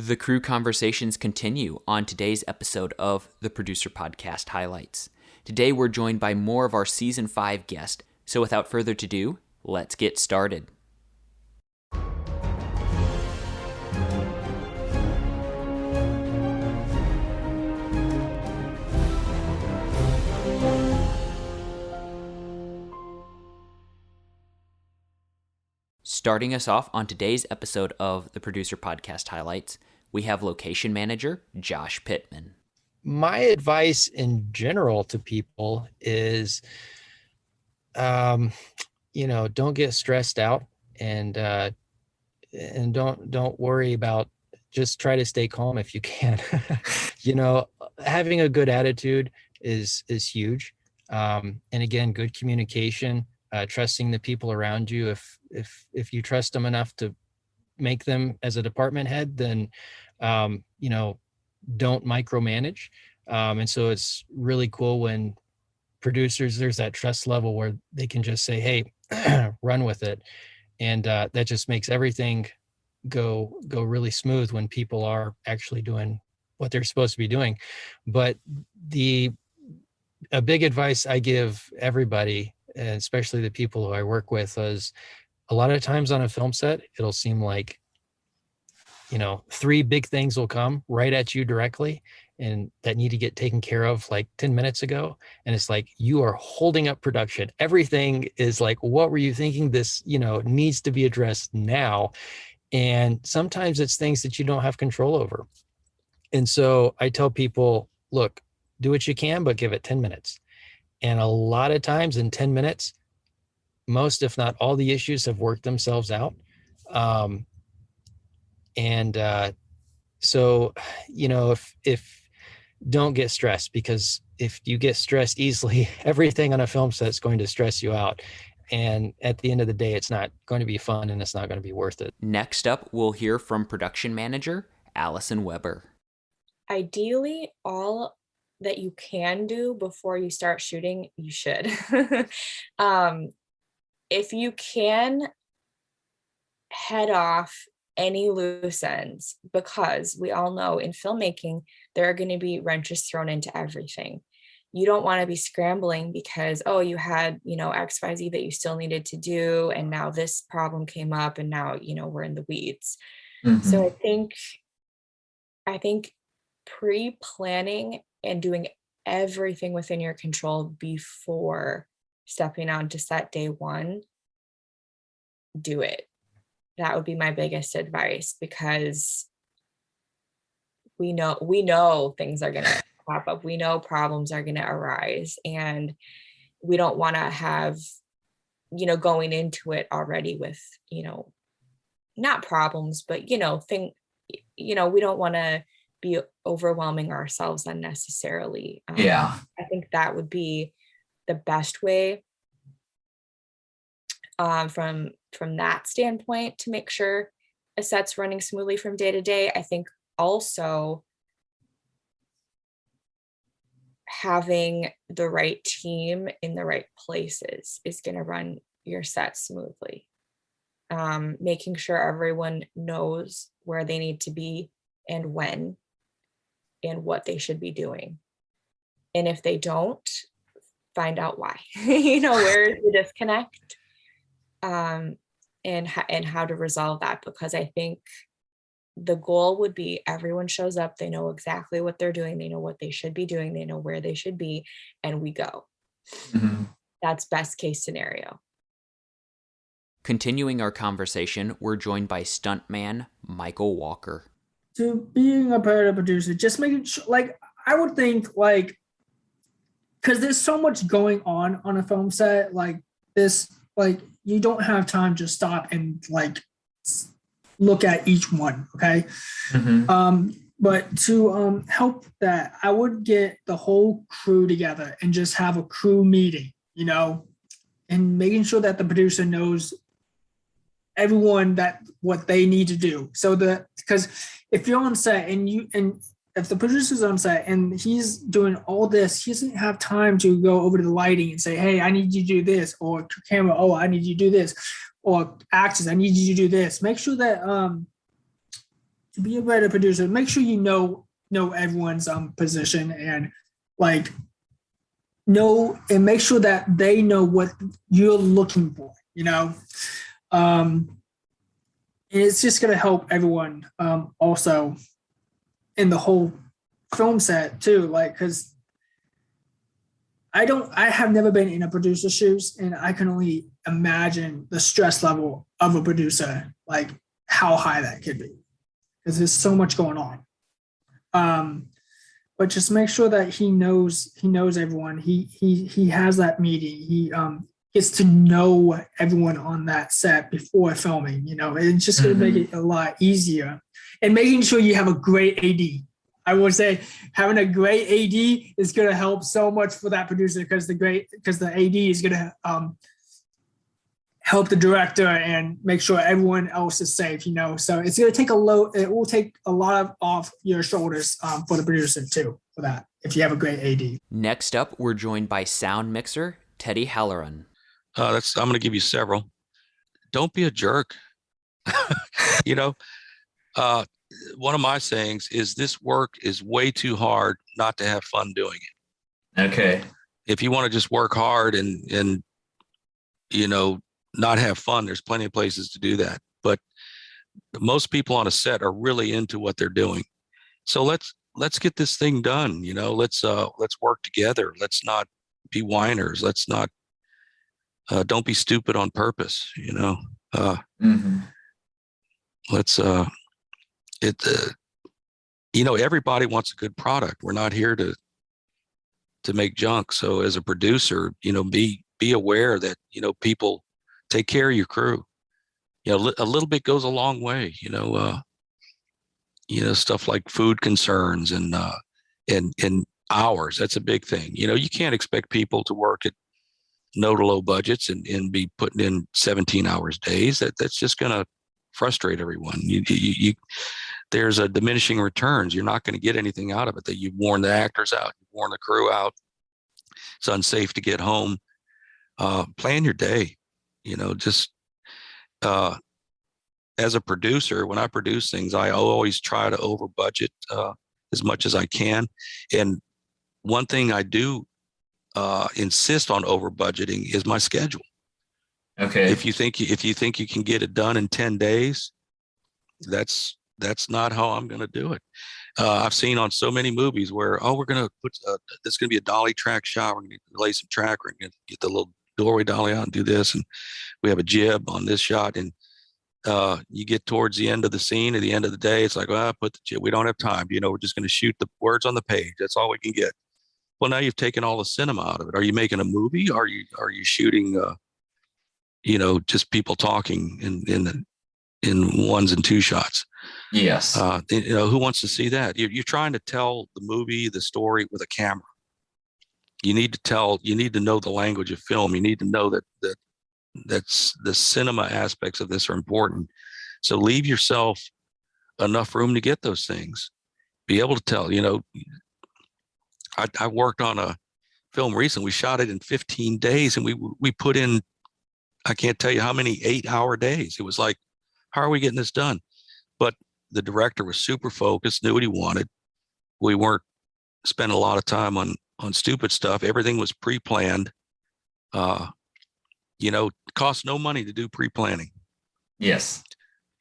The crew conversations continue on today's episode of the Producer Podcast Highlights. Today we're joined by more of our Season 5 guests, so without further ado, let's get started. Starting us off on today's episode of the Producer Podcast Highlights, we have location manager Josh Pittman. My advice in general to people is, don't get stressed out and don't worry about, just try to stay calm if you can. Having a good attitude is huge. And again, good communication, trusting the people around you. If you trust them enough to make them as a department head, then, don't micromanage. And so it's really cool when producers, there's that trust level where they can just say, hey, run with it. And that just makes everything go really smooth when people are actually doing what they're supposed to be doing. But a big advice I give everybody, and especially the people who I work with, is a lot of times on a film set, it'll seem like, 3 big things will come right at you directly and that need to get taken care of like 10 minutes ago. And it's like, you are holding up production. Everything is like, what were you thinking? This, needs to be addressed now. And sometimes it's things that you don't have control over. And so I tell people, look, do what you can, but give it 10 minutes. And a lot of times in 10 minutes, most, if not all, the issues have worked themselves out. So, if don't get stressed, because if you get stressed easily, everything on a film set is going to stress you out. And at the end of the day, it's not going to be fun and it's not going to be worth it. Next up, we'll hear from production manager Allison Weber. Ideally, all that you can do before you start shooting, you should. If you can head off any loose ends, because we all know in filmmaking, there are going to be wrenches thrown into everything. You don't want to be scrambling because, you had, XYZ that you still needed to do. And now this problem came up and now, we're in the weeds. Mm-hmm. So I think pre-planning and doing everything within your control before stepping onto set day one, do it. That would be my biggest advice, because we know things are going to pop up. We know problems are going to arise, and we don't want to have, going into it already with, not problems, but, we don't want to be overwhelming ourselves unnecessarily. I think that would be the best way from that standpoint to make sure a set's running smoothly from day to day. I think also having the right team in the right places is going to run your set smoothly. Making sure everyone knows where they need to be and when and what they should be doing. And if they don't, find out why. Where is the disconnect? And how to resolve that, because I think the goal would be everyone shows up, they know exactly what they're doing, they know what they should be doing, they know where they should be, and we go. Mm-hmm. That's best case scenario. Continuing our conversation, we're joined by stuntman Michael Walker. To being a part of producer, just making sure, I would think, because there's so much going on a film set, you don't have time to stop and look at each one. Okay. Mm-hmm. But to help that, I would get the whole crew together and just have a crew meeting, and making sure that the producer knows everyone what they need to do. So because if you're on set and if the producer's on set and he's doing all this, he doesn't have time to go over to the lighting and say, hey, I need you to do this, or camera, I need you to do this, or actors, I need you to do this. Make sure that to be a better producer, make sure you know everyone's position and like know and make sure that they know what you're looking for, you know. And it's just going to help everyone also in the whole film set too, like because I have never been in a producer's shoes, and I can only imagine the stress level of a producer, like how high that could be, because there's so much going on. But just make sure that he knows everyone. He has that meeting. He gets to know everyone on that set before filming. You know, it's just going to make it a lot easier. And making sure you have a great AD. I would say having a great AD is going to help so much for that producer because the AD is going to help the director and make sure everyone else is safe, you know. So it's going to take it will take a lot off your shoulders for the producer too, for that, if you have a great AD. Next up, we're joined by sound mixer Teddy Halloran. I'm going to give you several. Don't be a jerk. You know, one of my sayings is this work is way too hard not to have fun doing it. Okay. If you want to just work hard and you know, not have fun, there's plenty of places to do that. But most people on a set are really into what they're doing. So let's get this thing done. You know, let's work together. Let's not be whiners. Let's not don't be stupid on purpose. You know, let's you know, everybody wants a good product. We're not here to make junk. So as a producer, you know, be aware that, you know, people take care of your crew. You know, a little bit goes a long way, you know, stuff like food concerns and hours. That's a big thing. You know, you can't expect people to work at no to low budgets and be putting in 17 hours days. That's just going to frustrate everyone. You there's a diminishing returns. You're not going to get anything out of it. That you've worn the actors out, you've worn the crew out. It's unsafe to get home. Plan your day. You know, just as a producer, when I produce things, I always try to over budget as much as I can. And one thing I do insist on over budgeting is my schedule. Okay. If you think you can get it done in 10 days, that's not how I'm going to do it. I've seen on so many movies where, we're going to put, there's going to be a dolly track shot. We're going to lay some track. We're going to get the little doorway dolly out and do this. And we have a jib on this shot. And you get towards the end of the scene, at the end of the day, it's like, well, put the jib. We don't have time. You know, we're just going to shoot the words on the page. That's all we can get. Well, now you've taken all the cinema out of it. Are you making a movie? Are you shooting, you know, just people talking in ones and two shots? Yes. You know, who wants to see that? You're trying to tell the movie, the story with a camera. You need to know the language of film. You need to know that's the cinema aspects of this are important. So leave yourself enough room to get those things. Be able to tell, you know, I worked on a film recently. We shot it in 15 days and we put in, I can't tell you how many 8-hour days. It was like, how are we getting this done? But the director was super focused, knew what he wanted. We weren't spending a lot of time on stupid stuff. Everything was pre-planned. You know, it costs no money to do pre-planning. Yes.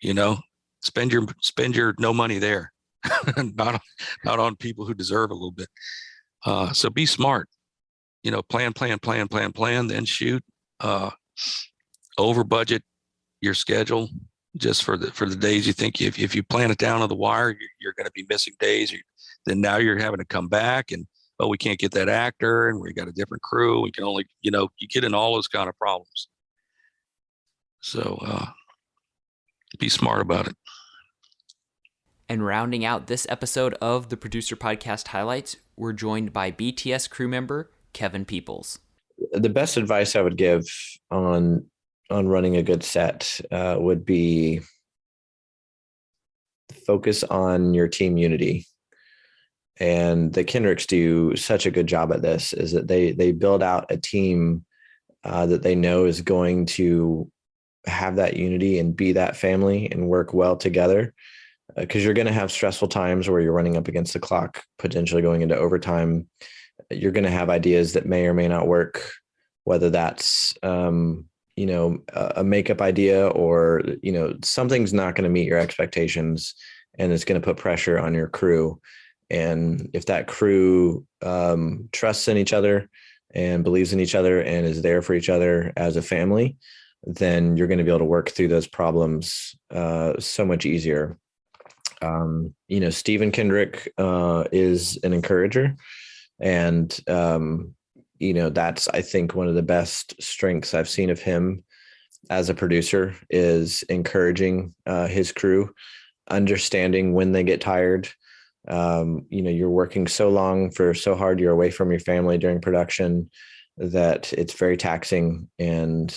You know, spend your no money there, not on people who deserve a little bit. So be smart. You know, plan, then shoot. Over budget your schedule just for the days you think if you plan it down on the wire, you're going to be missing days. Then now you're having to come back and, we can't get that actor and we got a different crew. We can only, you know, you get in all those kind of problems. So be smart about it. And rounding out this episode of the Producer Podcast Highlights, we're joined by BTS crew member Kevin Peoples. The best advice I would give on running a good set would be focus on your team unity. And the Kendricks do such a good job at this, is that they build out a team that they know is going to have that unity and be that family and work well together. because you're going to have stressful times where you're running up against the clock, potentially going into overtime. You're going to have ideas that may or may not work, whether that's, a makeup idea or, something's not going to meet your expectations and it's going to put pressure on your crew. And if that crew trusts in each other and believes in each other and is there for each other as a family, then you're going to be able to work through those problems so much easier. Stephen Kendrick is an encourager, and that's, I think, one of the best strengths I've seen of him as a producer is encouraging his crew, understanding when they get tired. You're working so long for so hard, you're away from your family during production, that it's very taxing. And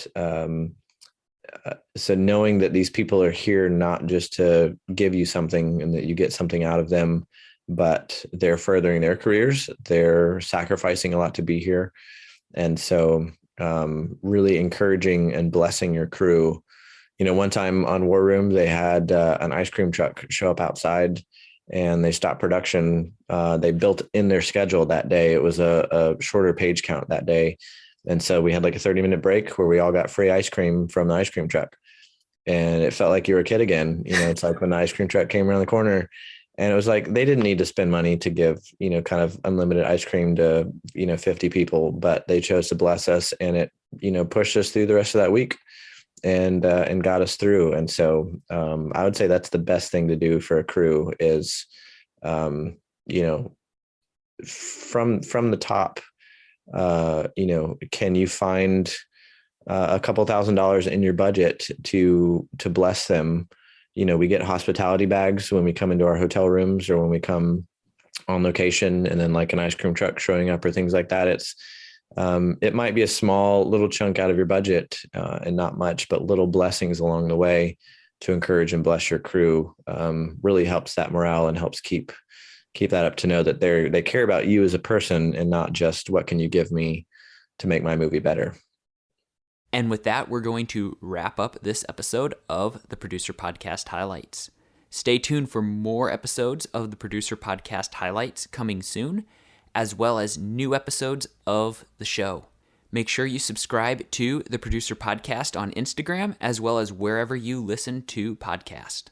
so knowing that these people are here not just to give you something and that you get something out of them, but they're furthering their careers, they're sacrificing a lot to be here. And so really encouraging and blessing your crew. One time on War Room, they had an ice cream truck show up outside and they stopped production. They built in their schedule that day. It was a shorter page count that day. And so we had like a 30-minute break where we all got free ice cream from the ice cream truck. And it felt like you were a kid again. It's like when the ice cream truck came around the corner, and it was like they didn't need to spend money to give, kind of unlimited ice cream to, 50 people, but they chose to bless us, and it, pushed us through the rest of that week and got us through. And so I would say that's the best thing to do for a crew is, from the top, can you find a couple $1,000s in your budget to bless them? We get hospitality bags when we come into our hotel rooms or when we come on location, and then like an ice cream truck showing up or things like that. It might be a small little chunk out of your budget and not much, but little blessings along the way to encourage and bless your crew really helps that morale and helps keep that up, to know that they care about you as a person and not just what can you give me to make my movie better. And with that, we're going to wrap up this episode of the Producer Podcast Highlights. Stay tuned for more episodes of the Producer Podcast Highlights coming soon, as well as new episodes of the show. Make sure you subscribe to the Producer Podcast on Instagram, as well as wherever you listen to podcasts.